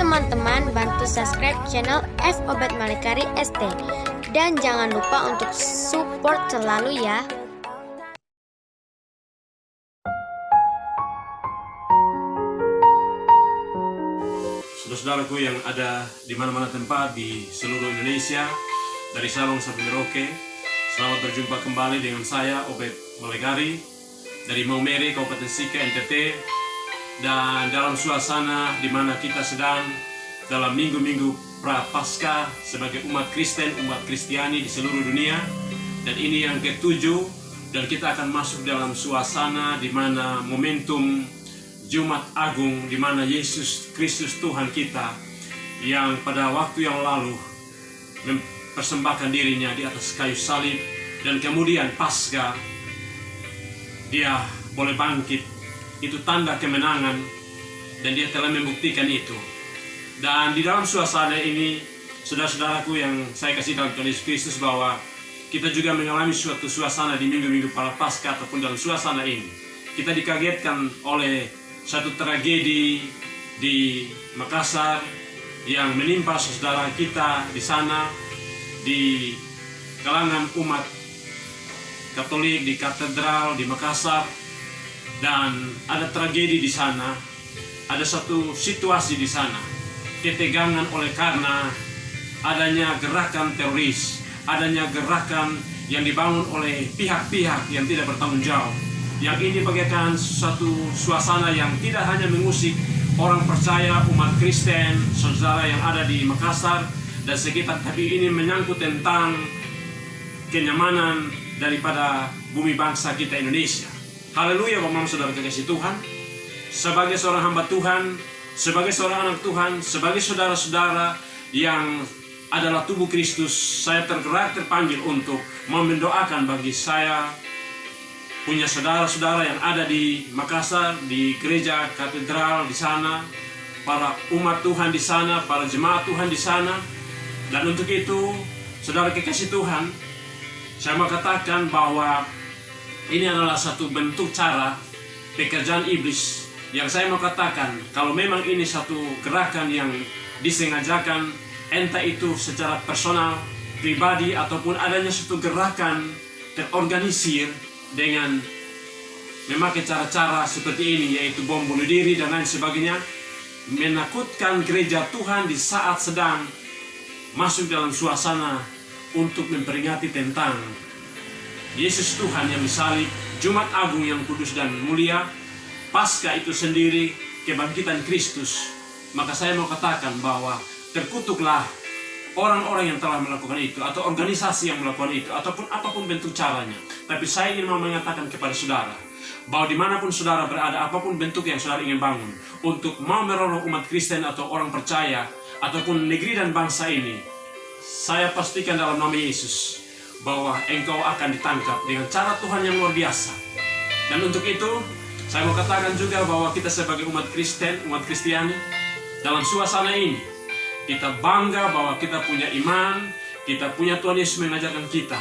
teman-teman bantu subscribe channel F Obat Malikari ST. Dan jangan lupa untuk support selalu ya. Saudara-saudaraku yang ada di mana-mana tempat di seluruh Indonesia, dari Sabang sampai Merauke, selamat berjumpa kembali dengan saya Obat Malikari dari Maumere, Kabupaten Sika, NTT. Dan dalam suasana di mana kita sedang dalam minggu-minggu Prapaskah sebagai umat Kristen, umat Kristiani di seluruh dunia. Dan ini yang ke-7, dan kita akan masuk dalam suasana di mana momentum Jumat Agung, di mana Yesus Kristus Tuhan kita yang pada waktu yang lalu mempersembahkan dirinya di atas kayu salib, dan kemudian Paskah dia boleh bangkit. Itu tanda kemenangan, dan dia telah membuktikan itu. Dan di dalam suasana ini, saudara-saudaraku yang saya kasih dalam Tuhan Yesus Kristus, bahwa kita juga mengalami suatu suasana di minggu-minggu Prapaskah ataupun dalam suasana ini. Kita dikagetkan oleh satu tragedi di Makassar yang menimpa saudara kita di sana, di kalangan umat Katolik di katedral di Makassar. Dan ada tragedi di sana, ada satu situasi di sana, ketegangan oleh karena adanya gerakan teroris, adanya gerakan yang dibangun oleh pihak-pihak yang tidak bertanggung jawab. Yang ini bagaikan suatu suasana yang tidak hanya mengusik orang percaya, umat Kristen, saudara yang ada di Makassar dan sekitar, tapi ini menyangkut tentang kenyamanan daripada bumi bangsa kita Indonesia. Haleluya, Bapak Saudara kekasih Tuhan. Sebagai seorang hamba Tuhan, sebagai seorang anak Tuhan, sebagai saudara-saudara yang adalah tubuh Kristus, saya tergerak terpanggil untuk mendoakan bagi saya punya saudara-saudara yang ada di Makassar, di gereja katedral di sana, para umat Tuhan di sana, para jemaat Tuhan di sana. Dan untuk itu, saudara kekasih Tuhan, saya mau katakan bahwa ini adalah satu bentuk cara pekerjaan iblis yang saya mau katakan, kalau memang ini satu gerakan yang disengajakan, entah itu secara personal, pribadi, ataupun adanya satu gerakan terorganisir dengan memakai cara-cara seperti ini, yaitu bom bunuh diri dan lain sebagainya, menakutkan gereja Tuhan di saat sedang masuk dalam suasana untuk memperingati tentang Yesus Tuhan yang disalib, Jumat Agung yang kudus dan mulia, Paskah itu sendiri kebangkitan Kristus. Maka saya mau katakan bahwa terkutuklah orang-orang yang telah melakukan itu, atau organisasi yang melakukan itu, ataupun apapun bentuk caranya. Tapi saya ingin mengatakan kepada saudara bahwa dimanapun saudara berada, apapun bentuk yang saudara ingin bangun untuk mau menolong umat Kristen atau orang percaya ataupun negeri dan bangsa ini, saya pastikan dalam nama Yesus bahwa engkau akan ditangkap dengan cara Tuhan yang luar biasa. Dan untuk itu, saya mau katakan juga bahwa kita sebagai umat Kristen, umat Kristiani, dalam suasana ini, kita bangga bahwa kita punya iman, kita punya Tuhan Yesus mengajarkan kita,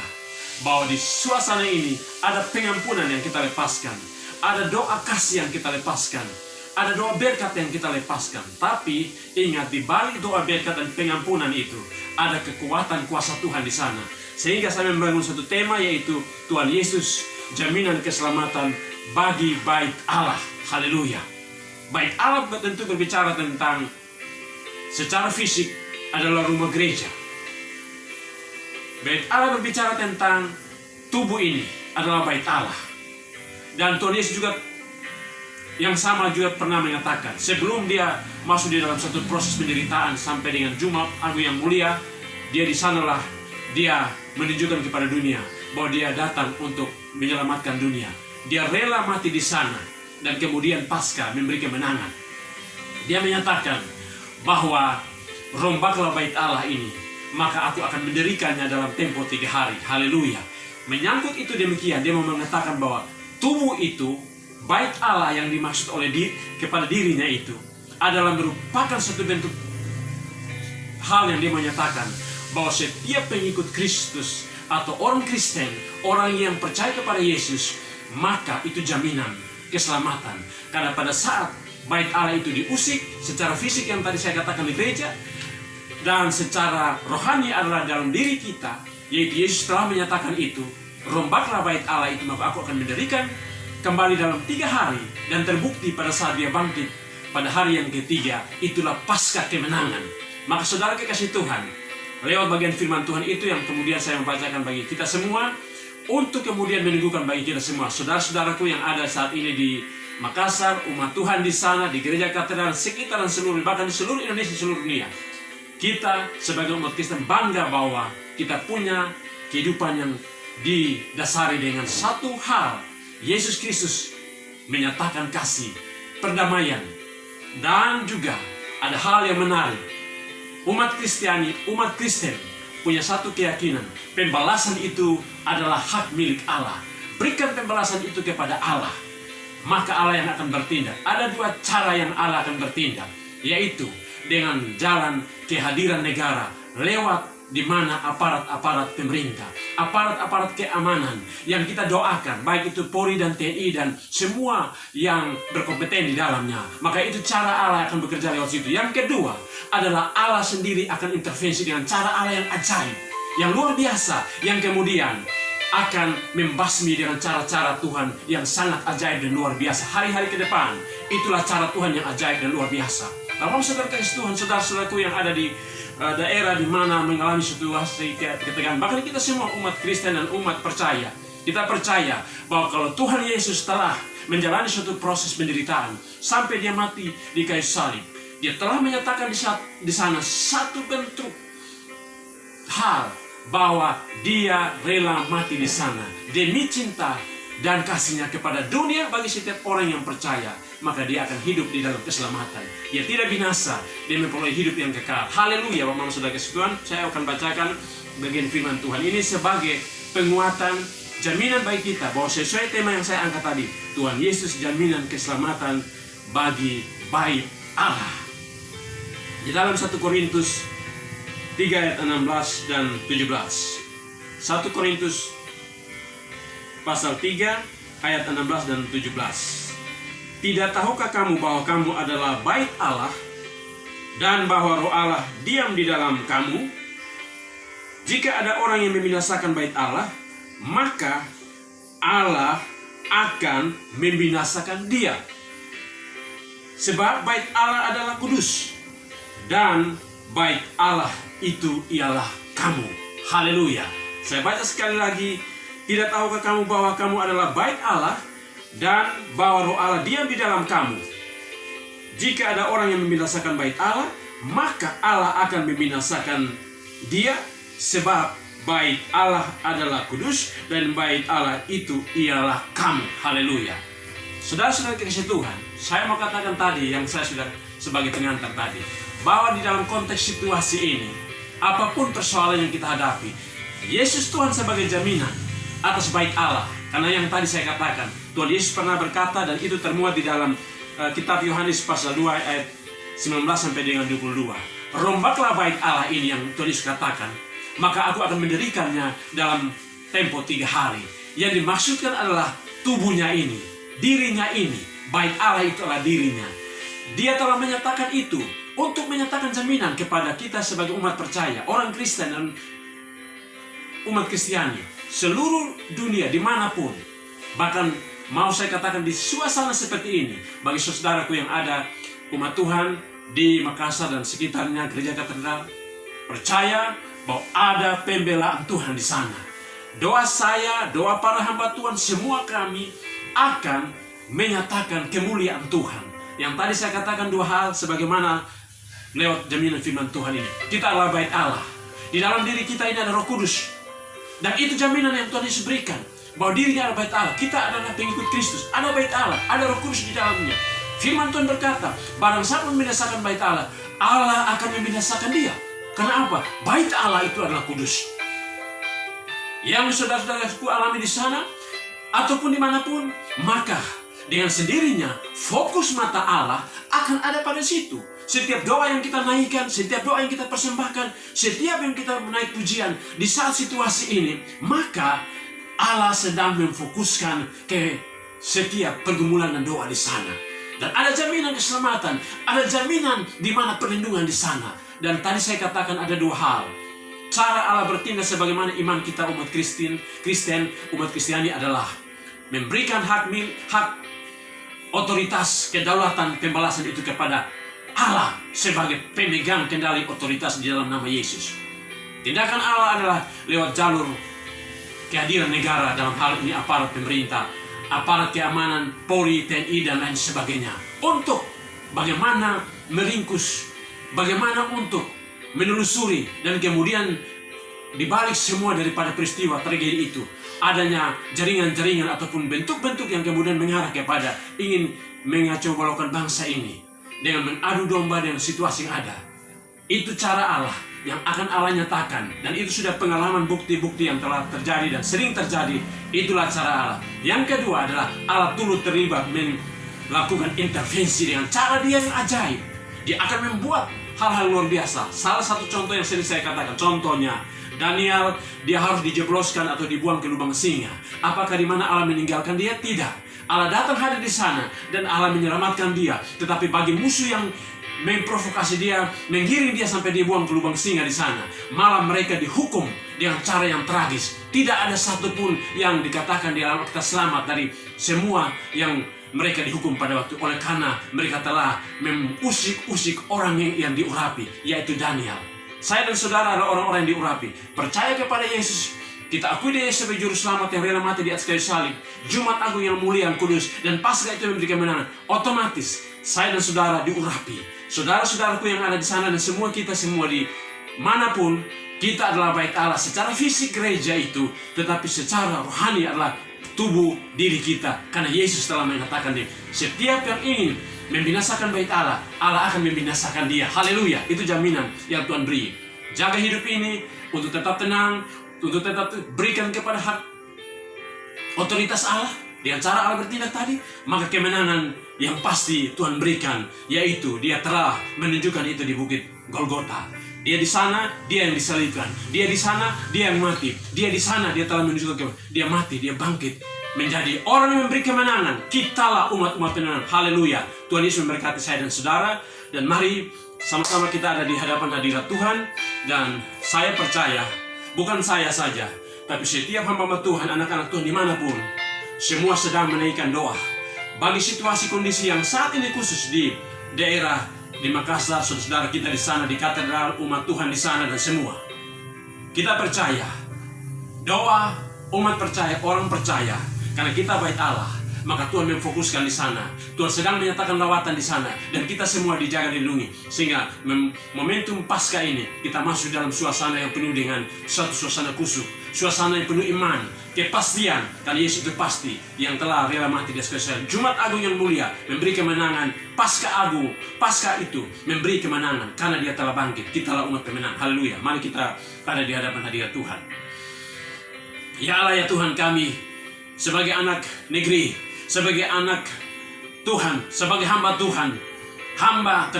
bahwa di suasana ini ada pengampunan yang kita lepaskan, ada doa kasih yang kita lepaskan, ada doa berkat yang kita lepaskan. Tapi ingat, di balik doa berkat dan pengampunan itu, ada kekuatan kuasa Tuhan di sana. Sehingga saya membangun satu tema, yaitu Tuhan Yesus, jaminan keselamatan bagi bait Allah. Haleluya. Bait Allah tentu berbicara tentang secara fisik adalah rumah gereja. Bait Allah berbicara tentang tubuh ini adalah bait Allah. Dan Tuhan Yesus juga yang sama juga pernah mengatakan, sebelum dia masuk di dalam satu proses penderitaan sampai dengan Jumat Agung yang mulia, dia di sanalah dia menunjukkan kepada dunia bahwa dia datang untuk menyelamatkan dunia. Dia rela mati di sana, dan kemudian Paskah memberi kemenangan. Dia menyatakan bahwa rombaklah bait Allah ini, maka aku akan mendirikannya dalam tempo 3 hari. Haleluya. Menyangkut itu demikian, dia mau mengatakan bahwa tubuh itu, bait Allah yang dimaksud oleh kepada dirinya itu adalah merupakan satu bentuk hal yang dia menyatakan bahwa setiap pengikut Kristus atau orang Kristen, orang yang percaya kepada Yesus, maka itu jaminan keselamatan. Karena pada saat bait Allah itu diusik secara fisik yang tadi saya katakan di gereja, dan secara rohani adalah dalam diri kita, yaitu Yesus telah menyatakan itu, rombaklah bait Allah itu maka aku akan mendirikan kembali dalam 3 hari, dan terbukti pada saat dia bangkit pada hari yang ketiga, itulah Paskah kemenangan. Maka saudara kekasih Tuhan, lewat bagian firman Tuhan itu yang kemudian saya membacakan bagi kita semua, untuk kemudian meneguhkan bagi kita semua, saudara-saudaraku yang ada saat ini di Makassar, umat Tuhan di sana, di gereja katedral, sekitaran seluruh, bahkan di seluruh Indonesia, seluruh dunia. Kita sebagai umat Kristen bangga bahwa kita punya kehidupan yang didasari dengan satu hal. Yesus Kristus menyatakan kasih, perdamaian, dan juga ada hal yang menarik. Umat Kristen punya satu keyakinan, pembalasan itu adalah hak milik Allah. Berikan pembalasan itu kepada Allah, maka Allah yang akan bertindak. Ada 2 cara yang Allah akan bertindak, yaitu dengan jalan kehadiran negara, lewat di mana aparat-aparat pemerintah, aparat-aparat keamanan yang kita doakan, baik itu Polri dan TNI dan semua yang berkompeten di dalamnya. Maka itu cara Allah akan bekerja lewat situ. Yang kedua adalah Allah sendiri akan intervensi dengan cara Allah yang ajaib, yang luar biasa, yang kemudian akan membasmi dengan cara-cara Tuhan yang sangat ajaib dan luar biasa. Hari-hari ke depan, itulah cara Tuhan yang ajaib dan luar biasa. Kalau saudara kasih Tuhan, saudara-saudaraku yang ada di daerah di mana mengalami situasi ketegangan, bahkan kita semua umat Kristen dan umat percaya, kita percaya bahwa kalau Tuhan Yesus telah menjalani suatu proses penderitaan sampai dia mati di kayu salib, dia telah menyatakan di sana satu bentuk hal bahwa dia rela mati di sana demi cinta dan kasihnya kepada dunia bagi setiap orang yang percaya. Maka dia akan hidup di dalam keselamatan. Dia tidak binasa, dia memperoleh hidup yang kekal. Haleluya, Bapak Saudara kasih Tuhan. Saya akan bacakan bagian firman Tuhan ini sebagai penguatan, jaminan bagi kita bahwa sesuai tema yang saya angkat tadi, Tuhan Yesus jaminan keselamatan bagi bait Allah. Di dalam 1 Korintus 3 ayat 16 dan 17. 1 Korintus pasal 3 ayat 16 dan 17. Tidak tahukah kamu bahwa kamu adalah bait Allah dan bahwa Roh Allah diam di dalam kamu? Jika ada orang yang membinasakan bait Allah, maka Allah akan membinasakan dia. Sebab bait Allah adalah kudus, dan bait Allah itu ialah kamu. Haleluya. Saya baca sekali lagi. Tidak tahukah kamu bahwa kamu adalah bait Allah dan bahwa Roh Allah diam di dalam kamu? Jika ada orang yang membinasakan bait Allah, maka Allah akan membinasakan dia, sebab bait Allah adalah kudus dan bait Allah itu ialah kamu. Haleluya. Saudara-saudara kasih Tuhan, saya mau katakan tadi yang saya sudah sebagai pengantar tadi, bahwa di dalam konteks situasi ini, apapun persoalan yang kita hadapi, Yesus Tuhan sebagai jaminan atas bait Allah. Karena yang tadi saya katakan, Tuhan Yesus pernah berkata, dan itu termuat di dalam kitab Yohanes pasal 2 ayat 19 sampai dengan 22. Rombaklah bait Allah ini yang Tuhan Yesus katakan, maka aku akan mendirikannya dalam tempo 3 hari. Yang dimaksudkan adalah tubuhnya ini, dirinya ini. Bait Allah itu adalah dirinya. Dia telah menyatakan itu untuk menyatakan jaminan kepada kita sebagai umat percaya, orang Kristen dan umat Kristiani seluruh dunia dimanapun. Bahkan mau saya katakan di suasana seperti ini, bagi saudaraku yang ada umat Tuhan di Makassar dan sekitarnya, gereja katedral, percaya bahwa ada pembelaan Tuhan di sana. Doa saya, doa para hamba Tuhan, semua kami akan menyatakan kemuliaan Tuhan. Yang tadi saya katakan 2 hal sebagaimana lewat jaminan firman Tuhan ini. Kita adalah bait Allah. Di dalam diri kita ini ada Roh Kudus. Dan itu jaminan yang Tuhan Yesus berikan, bahwa dirinya adalah bait Allah. Kita adalah pengikut Kristus. Ada bait Allah, ada Roh Kudus di dalamnya. Firman Tuhan berkata, barang siapa membinasakan bait Allah, Allah akan membinasakan dia. Karena apa? Bait Allah itu adalah kudus. Yang saudara-saudaraku alami di sana, ataupun dimanapun, maka dengan sendirinya fokus mata Allah akan ada pada situ. Setiap doa yang kita naikkan, setiap doa yang kita persembahkan, setiap yang kita menaik pujian di saat situasi ini, maka Allah sedang memfokuskan ke setiap pergumulan dan doa di sana. Dan ada jaminan keselamatan, ada jaminan di mana perlindungan di sana. Dan tadi saya katakan ada dua hal. Cara Allah bertindak sebagaimana iman kita umat Kristen, umat Kristiani adalah memberikan hak otoritas, kedaulatan, pembalasan itu kepada Allah sebagai pemegang kendali otoritas di dalam nama Yesus. Tindakan Allah adalah lewat jalur kehadiran negara, dalam hal ini aparat pemerintah, aparat keamanan, Polri, TNI, dan lain sebagainya. Untuk bagaimana meringkus, bagaimana untuk menelusuri, dan kemudian dibalik semua daripada peristiwa tragedi itu adanya jaringan-jaringan ataupun bentuk-bentuk yang kemudian mengarah kepada ingin mengacau-balaukan bangsa ini dengan mengadu domba dengan situasi yang ada. Itu cara Allah yang akan Allah nyatakan, dan itu sudah pengalaman bukti-bukti yang telah terjadi dan sering terjadi. Itulah cara Allah. Yang kedua adalah Allah turut terlibat melakukan intervensi dengan cara Dia yang ajaib. Dia akan membuat hal-hal luar biasa. Salah satu contoh yang sering saya katakan, contohnya Daniel, dia harus dijebloskan atau dibuang ke lubang singa. Apakah di mana Allah meninggalkan dia? Tidak. Allah datang hadir di sana dan Allah menyelamatkan dia. Tetapi bagi musuh yang memprovokasi dia, menggiring dia sampai dibuang ke lubang singa di sana, malah mereka dihukum dengan cara yang tragis. Tidak ada satupun yang dikatakan di alam kita selamat dari semua yang mereka dihukum pada waktu, oleh karena mereka telah mengusik-usik orang yang diurapi, yaitu Daniel. Saya dan saudara adalah orang-orang yang diurapi. Percaya kepada Yesus, kita akui dia sebagai juru selamat yang rela mati di atas kayu salib, Jumat Agung yang mulia, yang kudus, dan Paskah itu memberi kemenangan. Otomatis saya dan saudara diurapi. Saudara-saudaraku yang ada di sana dan semua kita semua di manapun, kita adalah bait Allah. Secara fisik gereja itu, tetapi secara rohani adalah tubuh diri kita. Karena Yesus telah mengatakan dia, setiap yang ingin membinasakan bait Allah, Allah akan membinasakan dia. Haleluya. Itu jaminan yang Tuhan beri. Jaga hidup ini untuk tetap tenang, untuk tetap berikan kepada hak otoritas Allah dengan cara Allah bertindak tadi, maka kemenangan yang pasti Tuhan berikan, yaitu Dia telah menunjukkan itu di bukit Golgota. Dia di sana, Dia yang disalibkan. Dia di sana, Dia yang mati. Dia di sana, Dia telah menunjukkan Dia mati, Dia bangkit menjadi orang yang memberi kemenangan. Kitalah umat-umat kemenangan. Haleluya. Tuhan Yesus memberkati saya dan saudara. Dan mari sama-sama kita ada di hadapan hadirat Tuhan. Dan saya percaya, bukan saya saja, tapi setiap hamba Tuhan, anak-anak Tuhan dimanapun, semua sedang menaikkan doa bagi situasi kondisi yang saat ini khusus di daerah di Makassar, saudara kita di sana, di katedral, umat Tuhan di sana, dan semua. Kita percaya, doa umat percaya, orang percaya, karena kita bait Allah, maka Tuhan memfokuskan di sana. Tuhan sedang menyatakan lawatan di sana, dan kita semua dijaga dan dilindungi. Sehingga momentum Paskah ini, kita masuk dalam suasana yang penuh dengan suatu suasana khusyuk, suasana yang penuh iman, kepastian, karena Yesus itu pasti, yang telah rela mati di atas kayu salib. Jumat Agung yang mulia memberi kemenangan. Paskah Agung, Paskah itu memberi kemenangan, karena Dia telah bangkit. Kitalah umat pemenang. Haleluya. Mari kita ada di hadapan hadirat Tuhan. Ya Allah, ya Tuhan kami, sebagai anak negeri, sebagai anak Tuhan, sebagai hamba Tuhan, hamba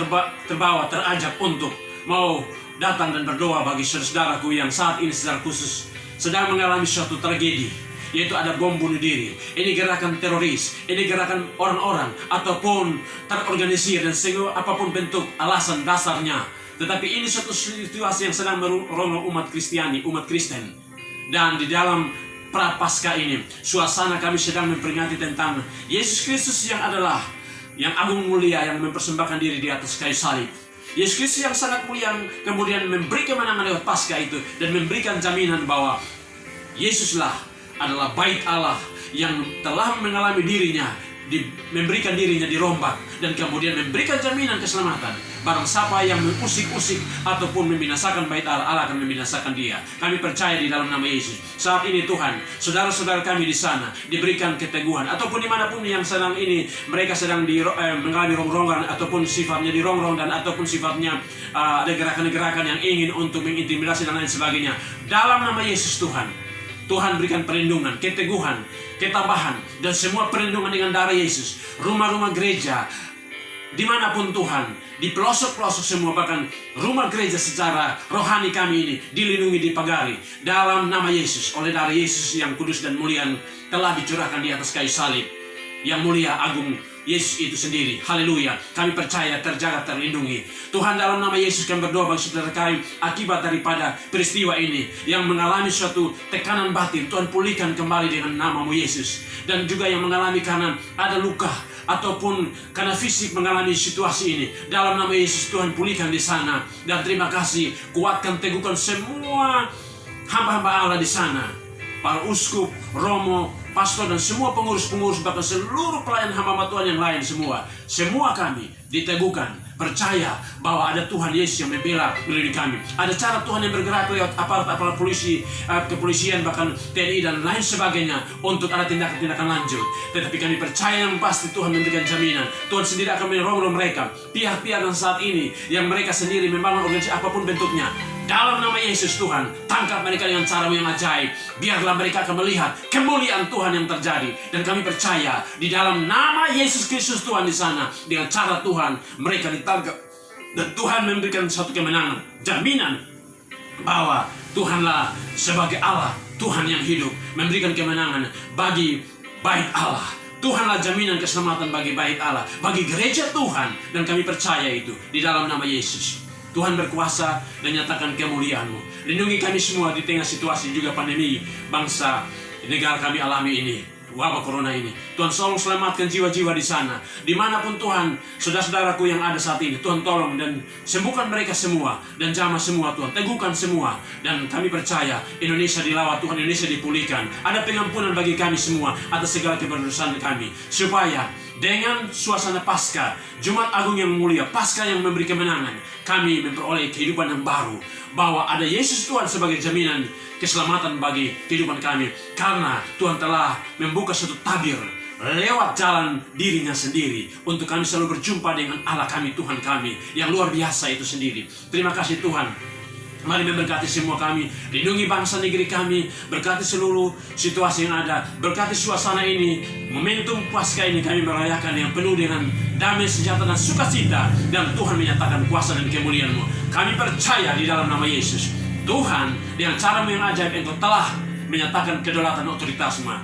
terbawa, terajak untuk mau datang dan berdoa bagi saudaraku yang saat ini secara khusus sedang mengalami suatu tragedi, yaitu ada bom bunuh diri. Ini gerakan teroris, ini gerakan orang-orang ataupun terorganisir dan segala apapun bentuk alasan dasarnya. Tetapi ini suatu situasi yang sedang merongrong umat Kristiani, umat Kristen. Dan di dalam Prapaskah ini, suasana kami sedang memperingati tentang Yesus Kristus yang adalah yang agung mulia, yang mempersembahkan diri di atas kayu salib. Yesus Kristus yang sangat mulia, yang kemudian memberi kemenangan lewat Paskah itu, dan memberikan jaminan bahwa Yesuslah adalah bait Allah yang telah mengalami dirinya, memberikan dirinya dirombak, dan kemudian memberikan jaminan keselamatan. Barang siapa yang mengusik-usik ataupun membinasakan bait Allah, Allah akan membinasakan dia. Kami percaya di dalam nama Yesus. Saat ini Tuhan, saudara-saudara kami di sana diberikan keteguhan, ataupun dimanapun yang sedang ini mereka sedang mengalami rongrongan, ataupun sifatnya dirongrong, dan ataupun sifatnya ada gerakan-gerakan yang ingin untuk mengintimidasi dan lain sebagainya. Dalam nama Yesus Tuhan berikan perlindungan, keteguhan, ketabahan, dan semua perlindungan dengan darah Yesus. Rumah-rumah gereja, dimanapun Tuhan, di pelosok-pelosok semua, bahkan rumah gereja secara rohani kami ini dilindungi, dipagari dalam nama Yesus, oleh darah Yesus yang kudus dan mulia telah dicurahkan di atas kayu salib, yang mulia, agung, Yesus itu sendiri. Haleluya. Kami percaya terjaga, terlindungi. Tuhan, dalam nama Yesus kami berdoa bagi saudara kami akibat daripada peristiwa ini yang mengalami suatu tekanan batin. Tuhan, pulihkan kembali dengan nama-Mu Yesus. Dan juga yang mengalami karena ada luka ataupun karena fisik mengalami situasi ini, dalam nama Yesus Tuhan, pulihkan di sana. Dan terima kasih, kuatkan, teguhkan semua hamba-hamba Allah di sana, para uskup, romo, pastor, dan semua pengurus-pengurus, bahkan seluruh pelayan hamba Tuhan yang lain semua kami diteguhkan, percaya bahwa ada Tuhan Yesus yang membela melindungi kami. Ada cara Tuhan yang bergerak lewat aparat polisi, kepolisian, bahkan TNI dan lain sebagainya untuk ada tindakan-tindakan lanjut. Tetapi kami percaya yang pasti Tuhan memberikan jaminan. Tuhan sendiri akan menolong mereka, pihak-pihak yang saat ini yang mereka sendiri membangun organisasi apapun bentuknya. Dalam nama Yesus Tuhan, tangkap mereka dengan cara yang ajaib. Biarlah mereka akan melihat kemuliaan Tuhan yang terjadi. Dan kami percaya di dalam nama Yesus Kristus Tuhan di sana, dengan cara Tuhan mereka ditangkap. Dan Tuhan memberikan satu kemenangan, jaminan bahwa Tuhanlah sebagai Allah, Tuhan yang hidup, memberikan kemenangan bagi bait Allah. Tuhanlah jaminan keselamatan bagi bait Allah, bagi gereja Tuhan. Dan kami percaya itu di dalam nama Yesus. Tuhan berkuasa dan nyatakan kemuliaan-Mu. Lindungi kami semua di tengah situasi juga pandemi bangsa negara kami alami ini, wabah corona ini. Tuhan, tolong selamatkan jiwa-jiwa di sana. Dimanapun Tuhan, saudara-saudaraku yang ada saat ini, Tuhan tolong dan sembuhkan mereka semua. Dan jamah semua Tuhan, teguhkan semua. Dan kami percaya Indonesia dilawat Tuhan, Indonesia dipulihkan. Ada pengampunan bagi kami semua atas segala keberdosaan kami. Supaya dengan suasana Paskah, Jumat Agung yang mulia, Paskah yang memberi kemenangan, kami memperoleh kehidupan yang baru. Bahwa ada Yesus Tuhan sebagai jaminan keselamatan bagi kehidupan kami. Karena Tuhan telah membuka suatu tabir lewat jalan dirinya sendiri untuk kami selalu berjumpa dengan Allah kami, Tuhan kami yang luar biasa itu sendiri. Terima kasih Tuhan. Mari memberkati semua kami, lindungi bangsa negeri kami, berkati seluruh situasi yang ada, berkati suasana ini, momentum Paskah ini kami merayakan yang penuh dengan damai, sejahtera, dan sukacita, dan Tuhan menyatakan kuasa dan kemuliaan-Mu. Kami percaya di dalam nama Yesus. Tuhan, dengan cara-Mu yang ajaib, Engkau telah menyatakan kedaulatan otoritas-Mu,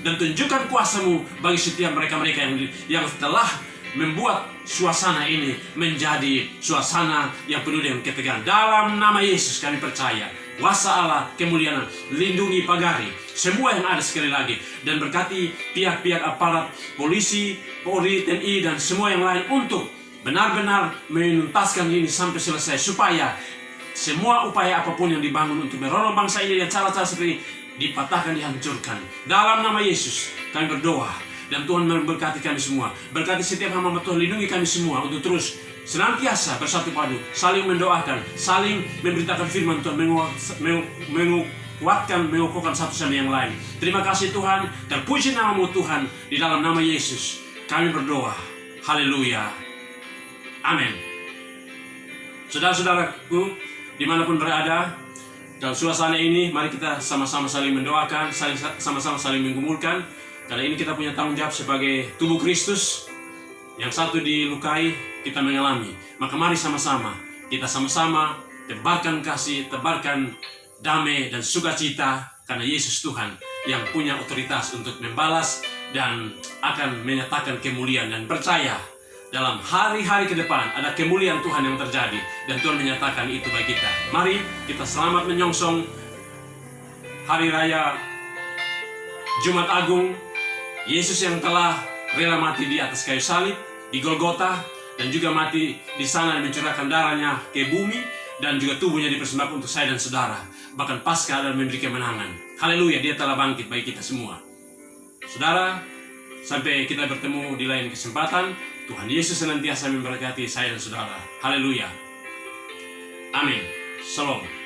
dan tunjukkan kuasa-Mu bagi setiap mereka-mereka yang telah membuat suasana ini menjadi suasana yang penuh dengan ketegangan. Dalam nama Yesus kami percaya. Kuasa Allah, kemuliaan, lindungi, pagari semua yang ada sekali lagi. Dan berkati pihak-pihak aparat, polisi, Polri, TNI, dan semua yang lain untuk benar-benar menuntaskan ini sampai selesai. Supaya semua upaya apapun yang dibangun untuk meronok bangsa ini dengan cara-cara seperti dipatahkan, dihancurkan. Dalam nama Yesus kami berdoa. Dan Tuhan memberkati kami semua. Berkati setiap hamba Tuhan, lindungi kami semua untuk terus senantiasa bersatu padu, saling mendoakan, saling memberitakan firman Tuhan, menguatkan, mengukuhkan satu sama yang lain. Terima kasih Tuhan, dan puji nama-Mu Tuhan, di dalam nama Yesus kami berdoa. Haleluya. Amin. Saudara-saudaraku, dimanapun berada, dalam suasana ini, mari kita sama-sama saling mendoakan, sama-sama saling menggumulkan. Karena ini kita punya tanggung jawab sebagai tubuh Kristus. Yang satu dilukai, kita mengalami. Maka mari sama-sama, kita sama-sama tebarkan kasih, tebarkan damai dan sukacita. Karena Yesus Tuhan yang punya otoritas untuk membalas dan akan menyatakan kemuliaan. Dan percaya dalam hari-hari ke depan ada kemuliaan Tuhan yang terjadi. Dan Tuhan menyatakan itu bagi kita. Mari kita selamat menyongsong Hari Raya Jumat Agung. Yesus yang telah rela mati di atas kayu salib di Golgota, dan juga mati di sana dan mencurahkan darahnya ke bumi, dan juga tubuhnya dipersembahkan untuk saya dan saudara. Bahkan Paskah dan memberi kemenangan. Haleluya, Dia telah bangkit bagi kita semua. Saudara, sampai kita bertemu di lain kesempatan, Tuhan Yesus senantiasa memberkati saya dan saudara. Haleluya. Amin. Shalom.